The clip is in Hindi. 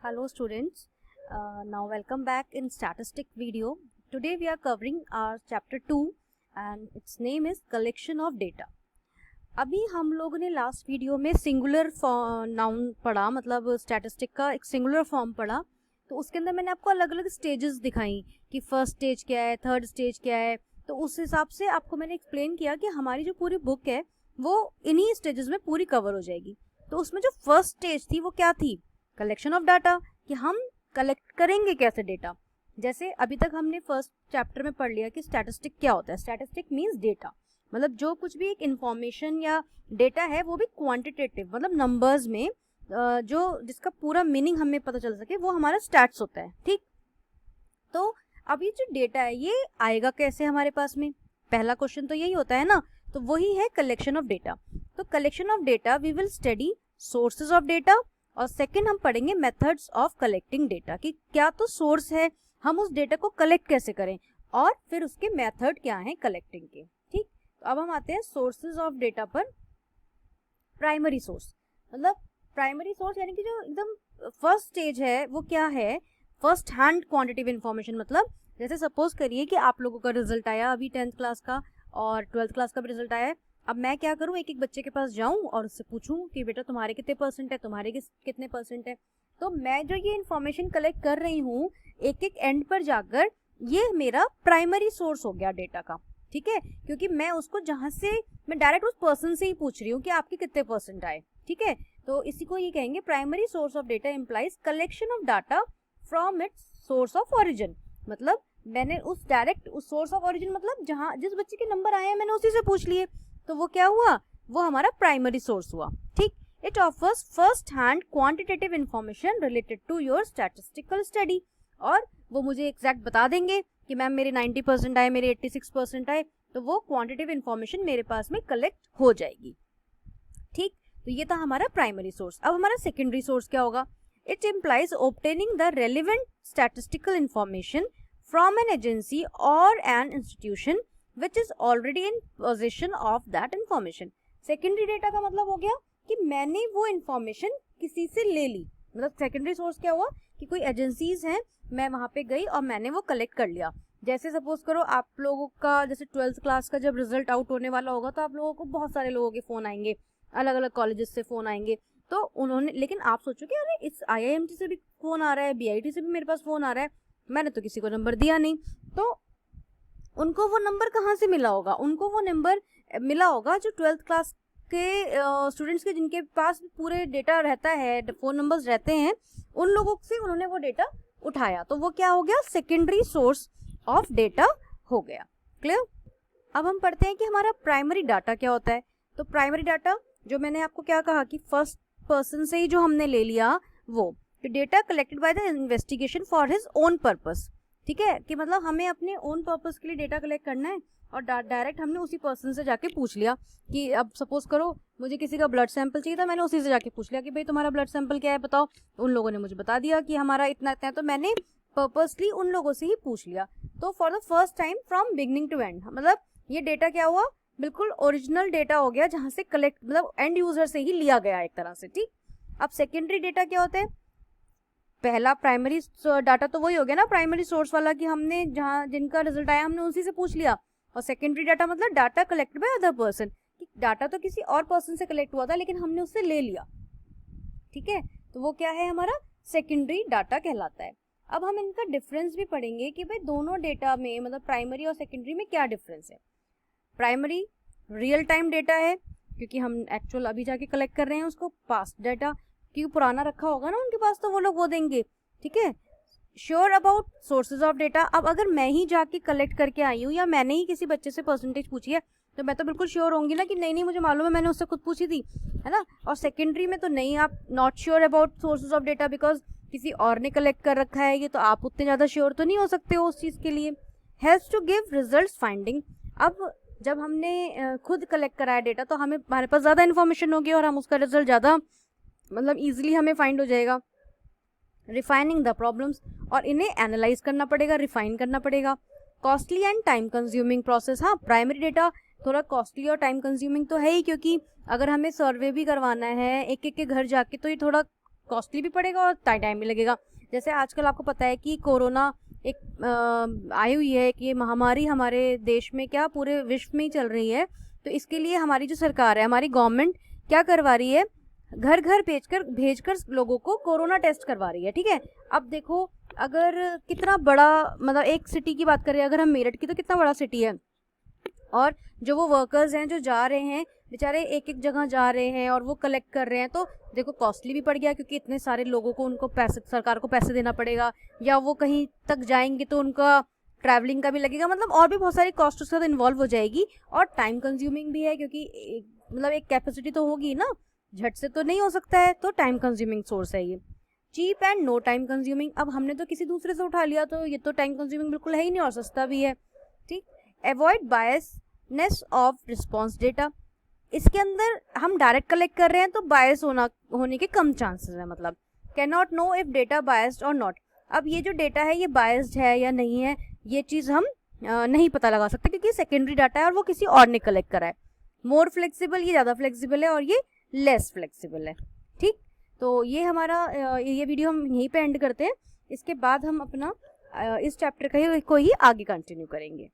Hello students, now welcome back in statistic video. Today we are covering our chapter 2 and its name is collection of data. अभी हम लोगों ने लास्ट वीडियो में सिंगुलर नाउन पढ़ा, मतलब स्टैटिस्टिक का एक सिंगुलर फॉर्म पढ़ा. तो उसके अंदर मैंने आपको अलग अलग स्टेजेस दिखाई कि फर्स्ट स्टेज क्या है, थर्ड स्टेज क्या है. तो उस हिसाब से आपको मैंने एक्सप्लेन किया कि हमारी जो पूरी बुक है वो इन्हीं स्टेजेस में पूरी कवर हो जाएगी. तो उसमें जो फर्स्ट स्टेज थी वो क्या थी? कलेक्शन ऑफ डाटा, कि हम कलेक्ट करेंगे कैसे डेटा. जैसे अभी तक हमने फर्स्ट चैप्टर में पढ़ लिया कि स्टैटिस्टिक क्या होता है. स्टैटिस्टिक मींस डेटा, मतलब जो कुछ भी एक इंफॉर्मेशन या डेटा है वो भी क्वांटिटेटिव, मतलब नंबर्स में जो जिसका पूरा मीनिंग हमें पता चल सके वो हमारा स्टैट्स होता है. ठीक, तो अब ये जो डेटा है ये आएगा कैसे हमारे पास में? पहला क्वेश्चन तो यही होता है ना. तो वही है कलेक्शन ऑफ डेटा. तो collection of data we will study sources of data, और सेकंड हम पढ़ेंगे मेथड्स ऑफ कलेक्टिंग डेटा, कि क्या तो सोर्स है, हम उस डेटा को कलेक्ट कैसे करें, और फिर उसके मेथड क्या हैं कलेक्टिंग के. ठीक, तो अब हम आते हैं सोर्सेज ऑफ डेटा पर. प्राइमरी सोर्स, मतलब प्राइमरी सोर्स यानी कि जो एकदम फर्स्ट स्टेज है वो क्या है? First hand quantitative information. मतलब जैसे सपोज करिए कि आप लोगों का रिजल्ट आया अभी 10th क्लास का और 12th क्लास का भी रिजल्ट आया है. अब मैं क्या करूं, एक एक बच्चे के पास जाऊं और उससे पूछूं कि बेटा तुम्हारे कितने परसेंट है, तुम्हारे कितने परसेंट है. तो मैं जो ये इन्फॉर्मेशन कलेक्ट कर रही हूँ एक एक एंड पर जाकर, ये मेरा प्राइमरी सोर्स हो गया डेटा का. ठीक है, क्योंकि मैं उसको जहां से मैं डायरेक्ट उस पर्सन से ही पूछ रही हूँ कि आपके कितने परसेंट आए. ठीक है, तो इसी को ये कहेंगे primary source of data implies collection of data from its source of origin. मतलब मैंने उस डायरेक्ट उस सोर्स ऑफ ओरिजिन, मतलब जहां जिस बच्चे के नंबर आए हैं मैंने उसी से पूछ लिए, तो वो क्या हुआ? वो हमारा प्राइमरी सोर्स हुआ. ठीक, it offers first hand quantitative information related to your statistical study. और वो मुझे एग्जैक्ट बता देंगे कि मैम मेरे 90% आए, मेरे 86% आए, तो वो क्वांटिटेटिव इंफॉर्मेशन मेरे पास में कलेक्ट हो जाएगी. ठीक, तो ये था हमारा प्राइमरी सोर्स. अब हमारा सेकेंडरी सोर्स क्या होगा? It implies obtaining the relevant statistical information from an agency और an institution which is already in possession of that information. Secondary data का मतलब हो गया कि मैंने वो इन्फॉर्मेशन किसी से ले ली. मतलब सेकेंडरी सोर्स क्या हुआ कि कोई एजेंसीज हैं, मैं वहां पे गई और मैंने वो कलेक्ट कर लिया. जैसे सपोज करो आप लोगों का जैसे 12th क्लास का जब रिजल्ट आउट होने वाला होगा तो आप लोगों को बहुत सारे लोगों के फोन आएंगे, अलग अलग कॉलेजेस से फोन आएंगे. तो उन्होंने, लेकिन आप सोचो कि अरे इस IIMT से भी फोन आ रहा है, BIT से भी मेरे पास फोन आ रहा है, मैंने तो किसी को नंबर दिया नहीं. तो उनको वो नंबर कहाँ से मिला होगा? उनको वो नंबर मिला होगा जो 12th क्लास के स्टूडेंट्स के जिनके पास पूरे डेटा रहता है, फोन नंबर्स रहते हैं, उन लोगों से उन्होंने वो डेटा उठाया. तो वो क्या हो गया? सेकेंडरी सोर्स ऑफ डेटा हो गया. क्लियर? अब हम पढ़ते हैं कि हमारा प्राइमरी डाटा क्या होता है. तो प्राइमरी डाटा जो मैंने आपको क्या कहा कि फर्स्ट पर्सन से ही जो हमने ले लिया, वो data collected by the investigation for his own purpose. ठीक है, कि मतलब हमें अपने ओन पर्पस के लिए डेटा कलेक्ट करना है और डायरेक्ट हमने उसी पर्सन से जाके पूछ लिया कि अब सपोज करो मुझे किसी का ब्लड सैंपल चाहिए था, मैंने उसी से जाके पूछ लिया कि भाई तुम्हारा ब्लड सैंपल क्या है बताओ. उन लोगों ने मुझे बता दिया कि हमारा इतना इतना है, तो मैंने पर्पसली उन लोगों से ही पूछ लिया. तो for the first time from beginning to end, मतलब ये डेटा क्या हुआ? बिल्कुल ओरिजिनल डेटा हो गया, जहां से कलेक्ट मतलब एंड यूजर से ही लिया गया एक तरह से. ठीक, अब सेकेंडरी डेटा क्या होता है? पहला प्राइमरी डाटा तो वही हो गया ना प्राइमरी सोर्स वाला, कि हमने जहाँ जिनका रिजल्ट आया हमने उसी से पूछ लिया. और सेकेंडरी डाटा मतलब data collected by other person, कि डाटा तो किसी और पर्सन से कलेक्ट हुआ था लेकिन हमने उससे ले लिया. ठीक है, तो वो क्या है? हमारा सेकेंडरी डाटा कहलाता है. अब हम इनका डिफरेंस भी पढ़ेंगे कि भाई दोनों डेटा में, मतलब प्राइमरी और सेकेंडरी में क्या डिफरेंस है. प्राइमरी रियल टाइम डेटा है, क्योंकि हम एक्चुअल अभी जाके कलेक्ट कर रहे हैं उसको. पास्ट डाटा क्योंकि पुराना रखा होगा ना उनके पास, तो वो लोग वो देंगे. ठीक है, sure about sources of data. अब अगर मैं ही जाके कलेक्ट करके आई हूँ या मैंने ही किसी बच्चे से परसेंटेज पूछी है, तो मैं तो बिल्कुल श्योर होंगी ना कि नहीं नहीं मुझे मालूम है, मैंने उससे खुद पूछी थी, है ना. और सेकेंडरी में तो नहीं, आप not sure about sources of data because किसी और ने कलेक्ट कर रखा है ये, तो आप उतने ज़्यादा श्योर तो नहीं हो सकते हो उस चीज़ के लिए. Helps to give result finding. अब जब हमने खुद कलेक्ट कराया डेटा तो हमारे पास ज़्यादा इन्फॉर्मेशन होगी और हम उसका रिजल्ट ज़्यादा मतलब इजीली हमें फाइंड हो जाएगा. रिफाइनिंग द प्रॉब्लम्स, और इन्हें एनालाइज करना पड़ेगा, रिफाइन करना पड़ेगा. Costly and time consuming process. हाँ, प्राइमरी डेटा थोड़ा कॉस्टली और टाइम कंज्यूमिंग तो है ही, क्योंकि अगर हमें सर्वे भी करवाना है एक एक के घर जाके तो ये थोड़ा कॉस्टली भी पड़ेगा और टाइम भी लगेगा। जैसे आजकल आपको पता है कि कोरोना एक आई हुई है कि महामारी हमारे देश में क्या पूरे विश्व में ही चल रही है। तो इसके लिए हमारी जो सरकार है, हमारी गवर्नमेंट क्या करवा रही है, घर घर भेजकर लोगों को कोरोना टेस्ट करवा रही है। ठीक है, अब देखो अगर कितना बड़ा, मतलब एक सिटी की बात करें अगर हम, मेरठ की, तो कितना बड़ा सिटी है, और जो वो वर्कर्स हैं जो जा रहे हैं बेचारे एक एक जगह जा रहे हैं और वो कलेक्ट कर रहे हैं, तो देखो कॉस्टली भी पड़ गया क्योंकि इतने सारे लोगों को उनको पैसे, सरकार को पैसे देना पड़ेगा, या वो कहीं तक जाएंगे तो उनका ट्रैवलिंग का भी लगेगा, मतलब और भी बहुत सारी कॉस्ट उसके साथ इन्वॉल्व हो जाएगी। और टाइम कंज्यूमिंग भी है क्योंकि मतलब एक कैपेसिटी तो होगी ना, झट से तो नहीं हो सकता है, तो टाइम कंज्यूमिंग सोर्स है ये। Cheap and no time consuming, अब हमने तो किसी दूसरे से उठा लिया तो ये तो टाइम कंज्यूमिंग बिल्कुल है ही नहीं और सस्ता भी है। ठीक, avoid biasness of response data, इसके अंदर हम डायरेक्ट कलेक्ट कर रहे हैं तो बायस होने के कम चांसेस है, मतलब can not know if data biased और नॉट। अब ये जो डेटा है ये बायस्ड है या नहीं है, ये चीज़ हम नहीं पता लगा सकते क्योंकि सेकेंडरी डाटा है और वो किसी और ने कलेक्ट करा है। मोर फ्लेक्सिबल, ये ज़्यादा फ्लेक्सिबल है और ये लेस फ्लेक्सिबल है। ठीक, तो ये हमारा ये वीडियो हम यहीं पे एंड करते हैं। इसके बाद हम अपना इस चैप्टर को ही आगे कंटिन्यू करेंगे।